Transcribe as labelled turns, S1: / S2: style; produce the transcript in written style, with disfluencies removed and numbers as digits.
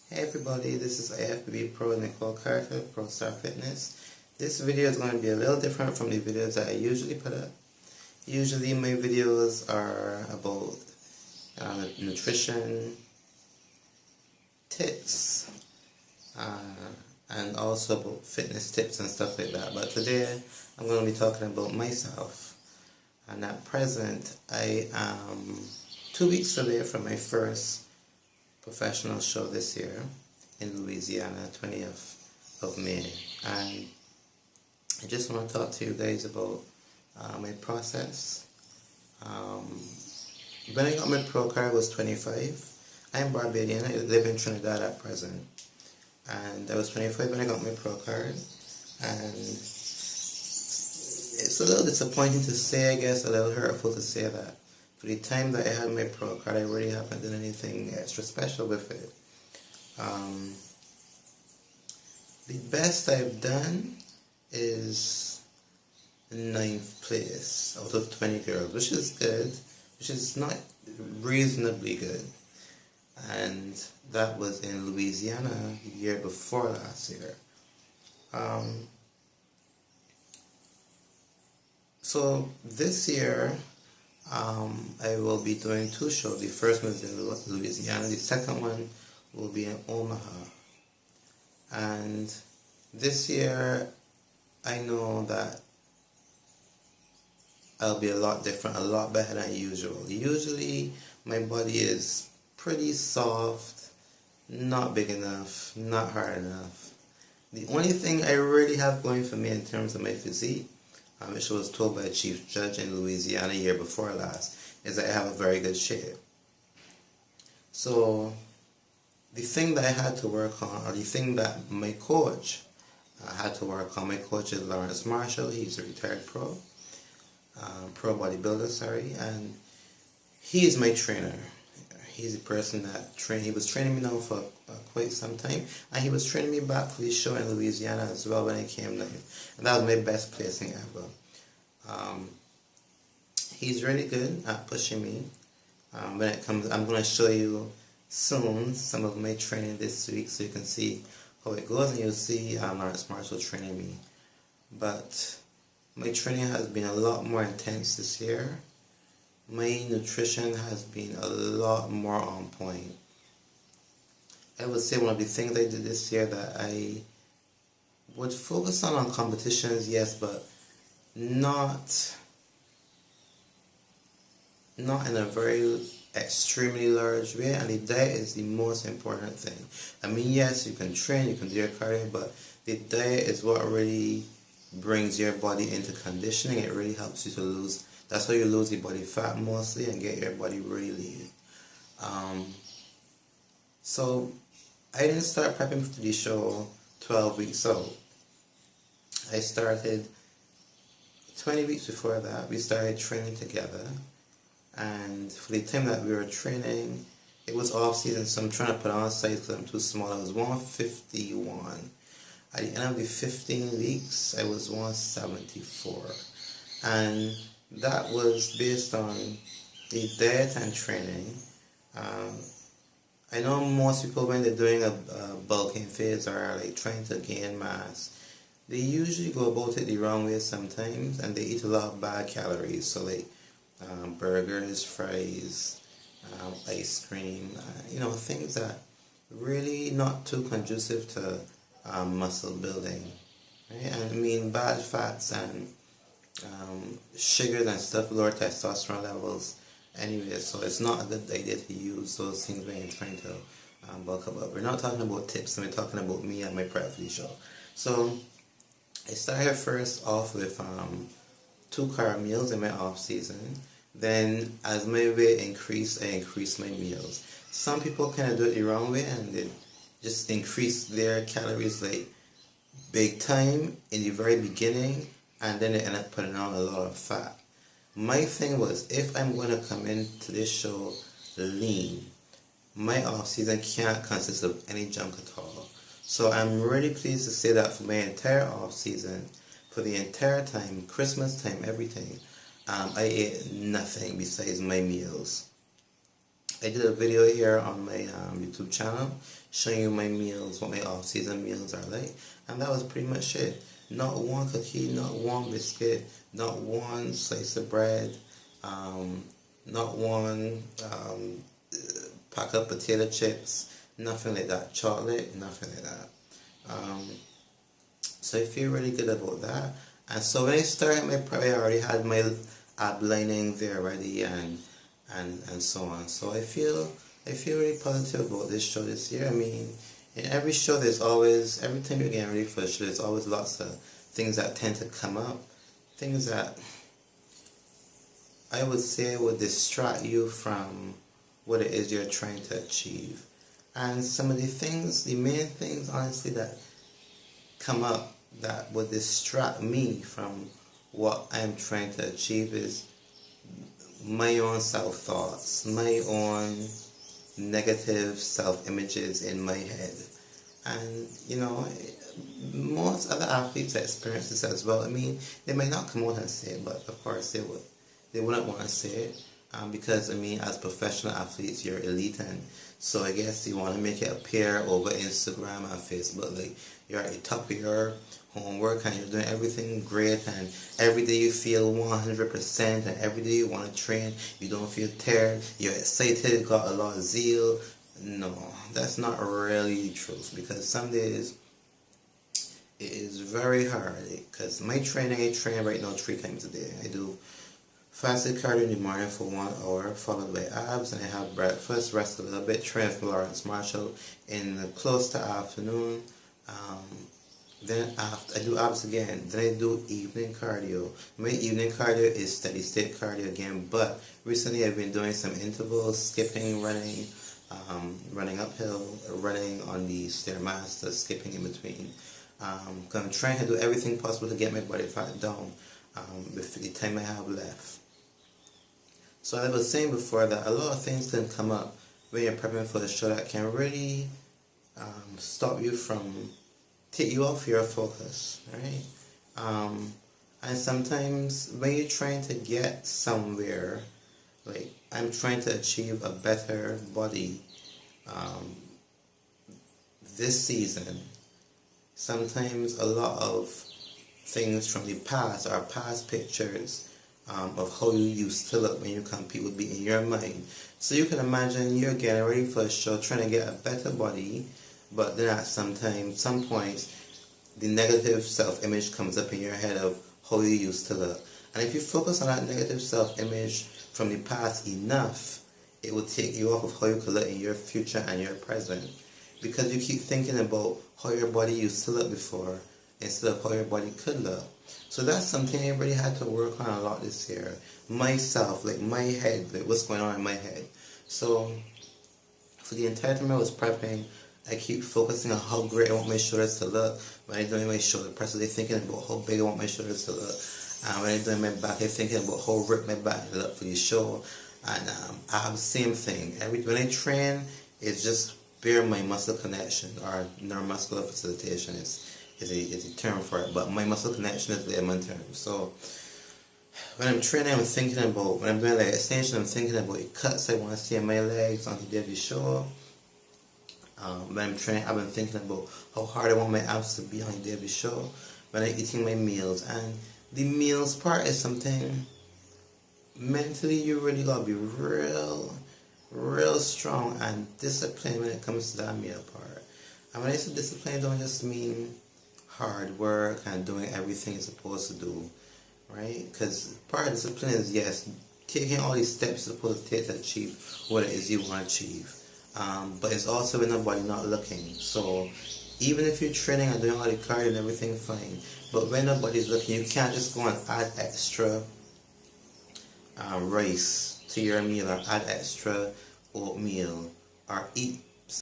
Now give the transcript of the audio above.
S1: Hey everybody, this is IFBB Pro Nicole Carter, Pro Star Fitness. This video is going to be a little different from the videos that I usually put up. Usually my videos are about nutrition, tips, and also about fitness tips and stuff like that. But today I'm going to be talking about myself. And at present, I am 2 weeks away from my first professional show this year in Louisiana, 20th of May. And I just want to talk to you guys about my process. When I got my pro card, I was 25. I'm Barbadian. I live in Trinidad at present. And I was 25 when I got my pro card. And it's a little disappointing to say, I guess, a little hurtful to say that for the time that I had my pro card, I really haven't done anything extra special with it. The best I've done is 9th place out of 20 girls, which is good, which is not reasonably good. And that was in Louisiana the year before last year. So this year, I will be doing 2 shows. The first one is in Louisiana. The second one will be in Omaha. And this year, I know that I'll be a lot different, a lot better than usual. Usually, my body is pretty soft, not big enough, not hard enough. The only thing I really have going for me in terms of my physique, which was told by a chief judge in Louisiana year before last, is that I have a very good shape. So the thing that I had to work on, or the thing that my coach had to work on, my coach is Lawrence Marshall. He's a retired pro bodybuilder, and he is my trainer. He's the person that he was training me now for quite some time, and he was training me back for the show in Louisiana as well when I came down, and that was my best placing ever. He's really good at pushing me. When it comes, I'm going to show you soon some of my training this week so you can see how it goes, and you'll see Lawrence Marshall training me. But my training has been a lot more intense this year. My nutrition has been a lot more on point. I would say one of the things I did this year that I would focus on competitions, yes, but not in a very extremely large way, and the diet is the most important thing. I mean, yes, you can train, you can do your cardio, but the diet is what really brings your body into conditioning. It really helps you to lose. That's how you lose your body fat mostly and get your body really lean. So I didn't start prepping for the show 12 weeks out. I started 20 weeks before that. We started training together. And for the time that we were training, it was off season, so I'm trying to put on size because I'm too small. I was 151. At the end of the 15 weeks, I was 174. And that was based on the diet and training. I know most people, when they're doing a bulking phase or like trying to gain mass, they usually go about it the wrong way sometimes, and they eat a lot of bad calories. So like burgers, fries, ice cream, things that really not too conducive to muscle building, right? And I mean, bad fats and sugars and stuff lower testosterone levels anyway, so it's not a good idea to use those things when you're trying to bulk up. But we're not talking about tips, we're talking about me and my prep for the show. So I started first off with 2 carb meals in my off season. Then as my weight increased, I increased my meals. Some people kind of do it the wrong way, and they just increase their calories like big time in the very beginning, and then they end up putting on a lot of fat. My thing was, if I'm going to come into this show lean, my off season can't consist of any junk at all. So I'm really pleased to say that for my entire off season, for the entire time, Christmas time, everything, I ate nothing besides my meals. I did a video here on my YouTube channel showing you my meals, what my off-season meals are like, and that was pretty much it. Not one cookie, not one biscuit, not one slice of bread, not one pack of potato chips, nothing like that. Chocolate, nothing like that. So I feel really good about that. And so when I started my prep, I already had my ab lining there ready and so on. So I feel really positive about this show this year. I mean, in every show there's always, every time you're getting ready for a show, there's always lots of things that tend to come up. Things that I would say would distract you from what it is you're trying to achieve. And some of the things, the main things honestly that come up that would distract me from what I'm trying to achieve is my own self-thoughts, my own negative self-images in my head. And, you know, most other athletes experience this as well. I mean, they might not come out and say it, but of course they would. They wouldn't want to say it because, I mean, as professional athletes, you're elite, and so I guess you want to make it appear over Instagram and Facebook like you're at the top of your homework and you're doing everything great, and every day you feel 100%, and every day you want to train, you don't feel tired, you're excited, got a lot of zeal. No, that's not really the truth, because some days it is very hard. Because my training, I train right now 3 times a day. I do fasted cardio in the morning for 1 hour, followed by abs, and I have breakfast, rest a little bit, train with Lawrence Marshall in the close to afternoon. Then after I do abs again, then I do evening cardio. My evening cardio is steady state cardio again, but recently I've been doing some intervals, skipping, running, running uphill, running on the Stairmaster, skipping in between. I'm trying to do everything possible to get my body fat down with the time I have left. So I was saying before that a lot of things can come up when you're prepping for the show that can really stop you from, take you off your focus, right? And sometimes when you're trying to get somewhere, like I'm trying to achieve a better body this season, sometimes a lot of things from the past or past pictures of how you used to look when you compete would be in your mind. So you can imagine you're getting ready for a show, trying to get a better body, but then at some points, the negative self-image comes up in your head of how you used to look. And if you focus on that negative self-image from the past enough, it will take you off of how you could look in your future and your present. Because you keep thinking about how your body used to look before instead of how your body could look. So that's something I really had to work on a lot this year. Myself, like my head, like what's going on in my head. So for the entire time I was prepping, I keep focusing on how great I want my shoulders to look. When I'm doing my shoulder presses, I'm thinking about how big I want my shoulders to look. And when I'm doing my back, I'm thinking about how ripped my back to look for the show. And I have the same thing. When I train, it's just bare my muscle connection, or neuromuscular facilitation is a term for it, but my muscle connection is the lemon term. So when I'm training, I'm thinking about, when I'm doing like extension, I'm thinking about the cuts I want to see in my legs on the day of the show. When I'm training, I've been thinking about how hard I want my abs to be on the day of the show. When I'm eating my meals, and the meals part is something mentally you really gotta be real strong and disciplined when it comes to that meal part. And when I say discipline, I don't just mean hard work and doing everything you're supposed to do, right? Because part of discipline is, yes, taking all these steps you're supposed to take to achieve what it is you want to achieve. But it's also when nobody not looking. So even if you're training and doing all the cardio and everything fine, but when nobody's looking, you can't just go and add extra rice to your meal, or add extra oatmeal, or eat